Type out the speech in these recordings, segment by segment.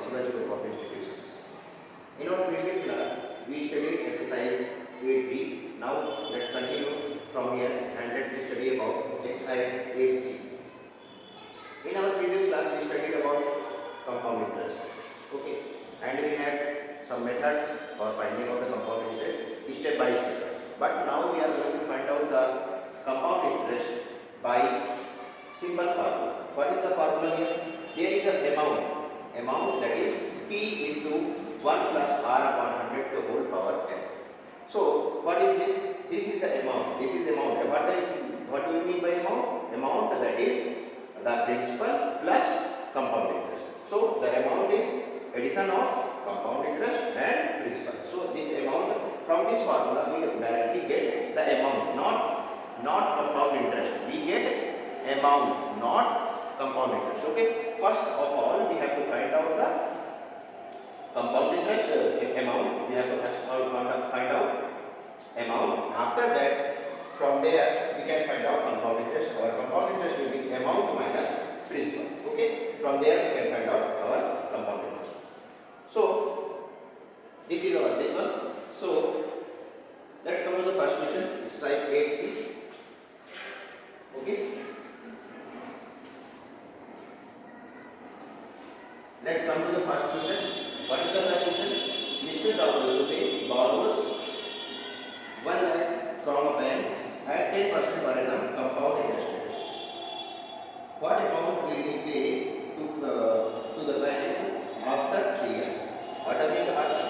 possible group of institutions. In our previous class, we studied exercise 8b. Now let's continue from here and let's study about exercise 8c. In our previous class, we studied about compound interest. Okay, and we had some methods for finding out the compound interest step by step. But now we are going to find out the compound interest by simple formula. What is the formula here? There is a amount that is P into 1 plus R upon 100 to whole power n. So what is this? This is the amount. This is the amount. What do you mean by amount? Amount that is the principal plus compound interest. So the amount is addition of compound interest and principal. So this amount, from this formula we directly get the amount, not compound interest. We get amount, not compound interest. Okay. First of all, we have to find out the compound interest amount. We have to first of all find out amount. After that, from there we can find out compound interest. Our compound interest will be amount minus principal. Okay. From there we can find out our compound interest. So this is our this one. So let's come to the first question. Exercise 8c. Okay. Let's come to the first question. What is the first question? Mr. W to pay borrowers 1 lakh from a bank at 10% per annum compound interest rate. What amount will he pay to the bank after 3 years? What does it ask?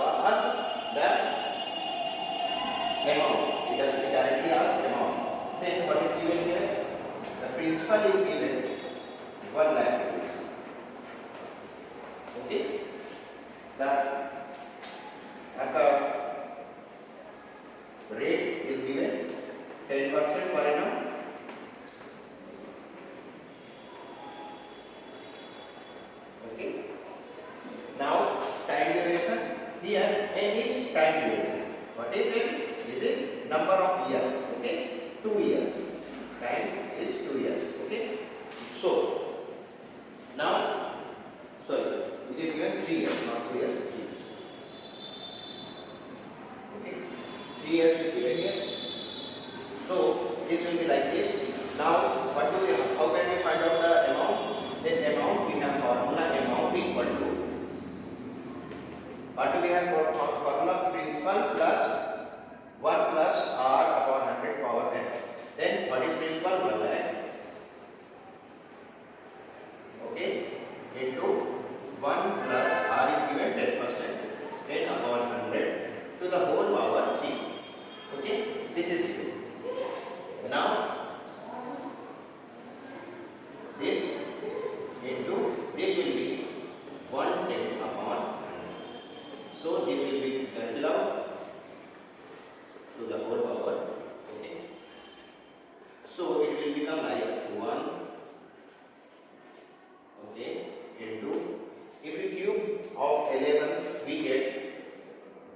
The amount. It does directly ask amount. Then what is given here? The principal is given 1 lakh rupees. Okay. The rate is given 10% per annum. Okay. Now time duration. Here n is time duration. What is it? This is number of years. Okay. 2 years. Time is 2 years. Okay. So now, sorry, it is given 3 years, not 2 years, 3 years. Okay. 3 years is given here. So this will be like this. Now what do we have? How can we find out the amount? The amount, we have formula amount equal to, what do we have for formula? Principal plus 1 plus R upon 100 power n. Then what is principal? 1 lakh. Okay. Into 1 plus R is given 10%, 10 upon 100 to the whole power 3. Okay. This is it. Now this into this will be 110 upon 100. So this will be cancelled out to the whole power. Okay. So it will become like 1. Okay. Into, if we cube of 11, we get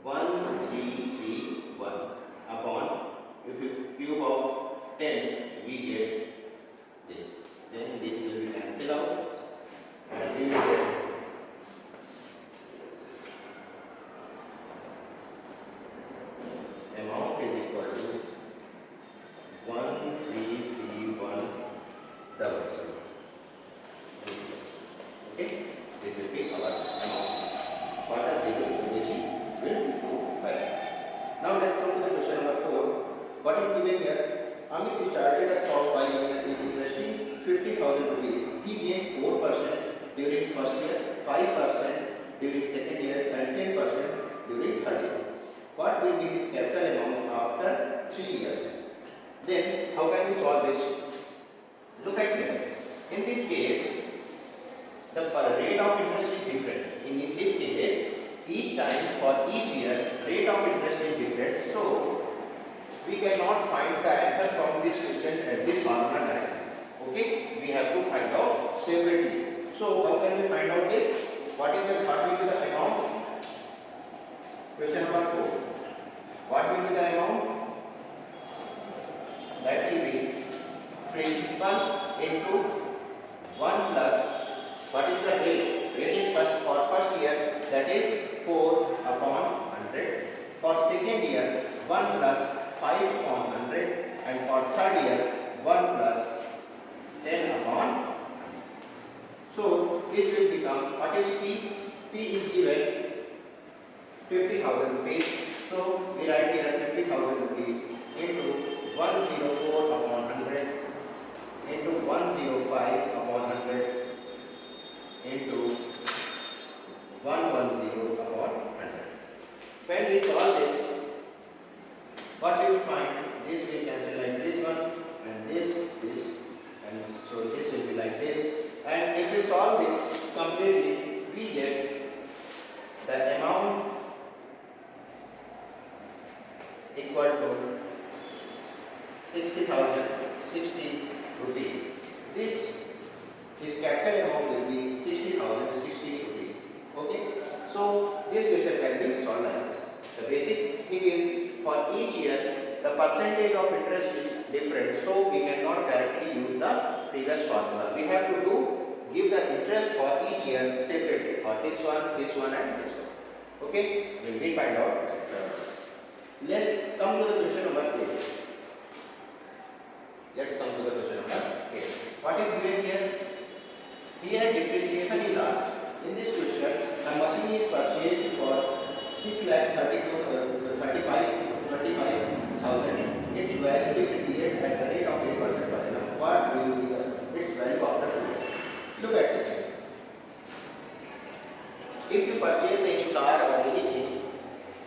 1331 upon, if we cube of 10, we get this. Then this will be cancelled out and we will get amount is equal to 1331 double. Okay, this will be our amount. What are they going to achieve? Will do by. Now let's go to the question number 4. What is given here? Amit started a shop by investing 50,000 rupees. He gained 4% during first year, 5% during second year, and 10% during third year. What will be his capital amount after 3 years? Then how can we solve this? Look at here. In this case, the rate of interest is different. In this case, each time for each year, rate of interest is different. So we cannot find the answer from this question at this formula directly. Okay, we have to find out separately. So how can we find out this? What will be the amount? Question number 4. What will be the amount? That will be principal into 1 plus, what is the rate? Rate is for first year third year 1 plus 10 upon. So this will become, what is P? P is given 50,000 rupees. So we write here 50,000 rupees into 104 upon 100 into 105 upon 100 into 110 upon 100. When we solve this, what we will find? This will cancel like this one, and this, and so this will be like this. And if we solve this completely, we get the amount equal to 60,060 rupees. This capital amount will be 60,060 rupees. Okay. So this question can be solved like this. The basic thing is, for each year the percentage of interest is different, so we cannot directly use the previous formula. We have to give the interest for each year separately, for this one and this one. Okay, we will find out. Let's come to the question number 8. Let's come to the question number 8. What is given here? Here depreciation is asked. In this question, a machine is purchased for 6,35,000. Its value depreciates at the rate of 8% per annum. What will be its value after 2 years? Look at this. If you purchase any car or anything,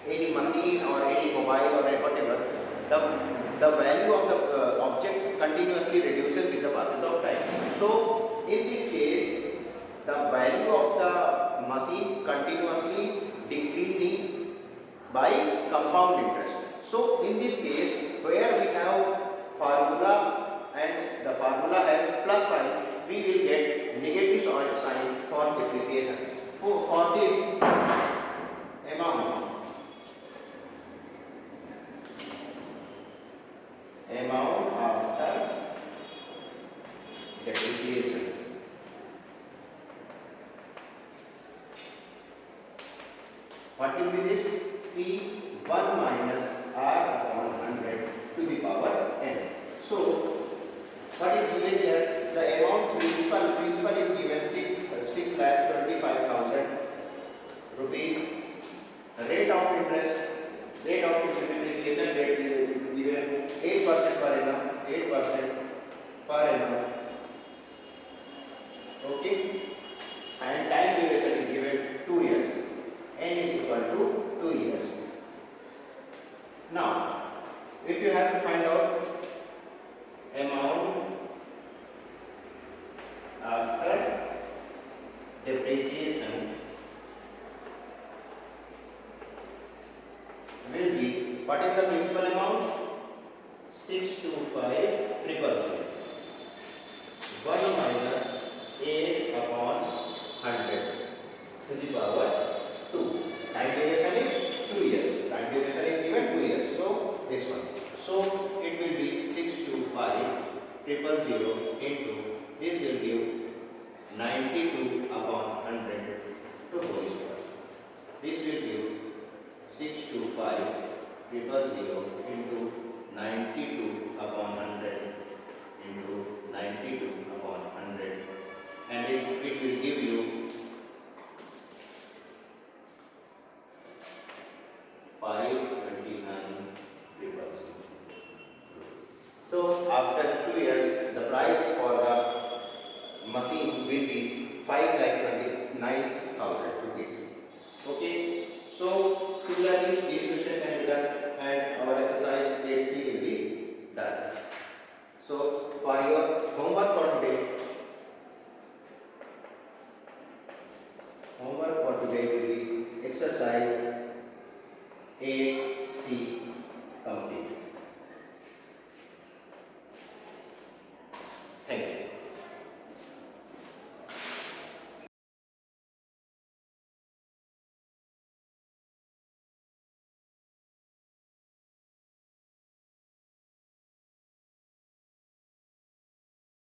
any machine or any mobile or whatever, the value of the object continuously reduces with the passage of time. So in this case, the value of the machine continuously decreasing by compound interest. So in this case, where we have formula and the formula has plus sign, we will get negative sign for depreciation. For this amount after depreciation. What will be this? P1 minus R upon 100 to the power n. So what is given here? The amount principal is given 6,25,000 rupees. Rate of interest depreciation rate given 8% per annum. Okay, and time duration is given 2 years. N is equal to 2 years. Now, if you have to find out amount after depreciation will be, what is the principal amount? 625,000. 1 minus 8 upon 100 to the power 2. Time duration is 2 years. Time duration is given 2 years. So this one. So it will be 625,000 into this will give 92 upon 100 to whole square. This will give 625,000 into 92 upon 100 into 92 upon 100, and it will give you 529,000. So after 2 years, the price for the machine will be 5,29,000 rupees. Okay. So similarly, this question can be done